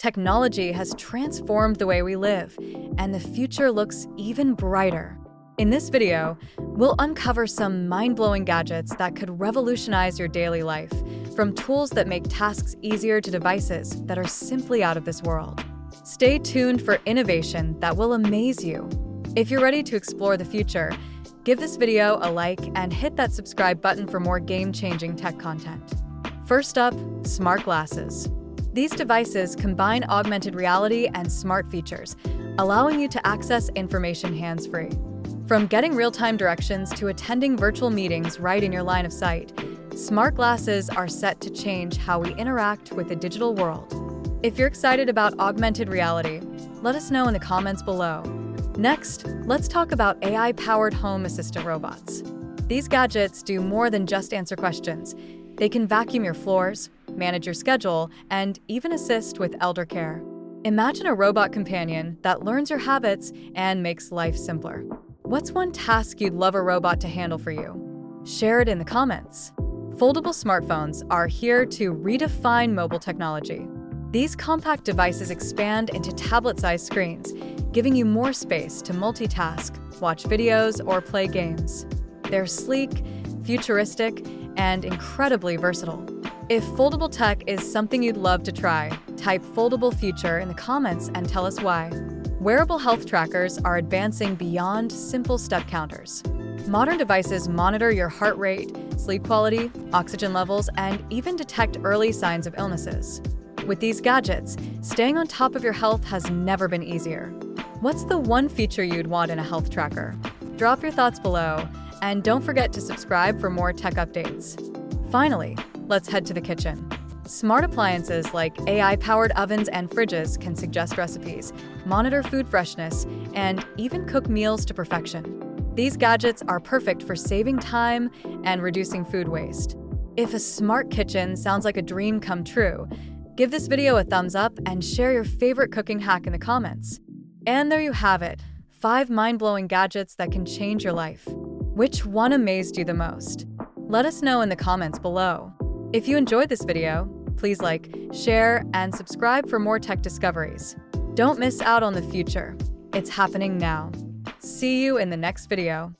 Technology has transformed the way we live, and the future looks even brighter. In this video, we'll uncover some mind-blowing gadgets that could revolutionize your daily life, from tools that make tasks easier to devices that are simply out of this world. Stay tuned for innovation that will amaze you. If you're ready to explore the future, give this video a like and hit that subscribe button for more game-changing tech content. First up, smart glasses. These devices combine augmented reality and smart features, allowing you to access information hands-free. From getting real-time directions to attending virtual meetings right in your line of sight, smart glasses are set to change how we interact with the digital world. If you're excited about augmented reality, let us know in the comments below. Next, let's talk about AI-powered home assistant robots. These gadgets do more than just answer questions. They can vacuum your floors, manage your schedule, and even assist with elder care. Imagine a robot companion that learns your habits and makes life simpler. What's one task you'd love a robot to handle for you? Share it in the comments. Foldable smartphones are here to redefine mobile technology. These compact devices expand into tablet-sized screens, giving you more space to multitask, watch videos, or play games. They're sleek, futuristic, and incredibly versatile. If foldable tech is something you'd love to try, type foldable future in the comments and tell us why. Wearable health trackers are advancing beyond simple step counters. Modern devices monitor your heart rate, sleep quality, oxygen levels, and even detect early signs of illnesses. With these gadgets, staying on top of your health has never been easier. What's the one feature you'd want in a health tracker? Drop your thoughts below, and don't forget to subscribe for more tech updates. Finally, let's head to the kitchen. Smart appliances like AI-powered ovens and fridges can suggest recipes, monitor food freshness, and even cook meals to perfection. These gadgets are perfect for saving time and reducing food waste. If a smart kitchen sounds like a dream come true, give this video a thumbs up and share your favorite cooking hack in the comments. And there you have it, 5 mind-blowing gadgets that can change your life. Which one amazed you the most? Let us know in the comments below. If you enjoyed this video, please like, share, and subscribe for more tech discoveries. Don't miss out on the future. It's happening now. See you in the next video.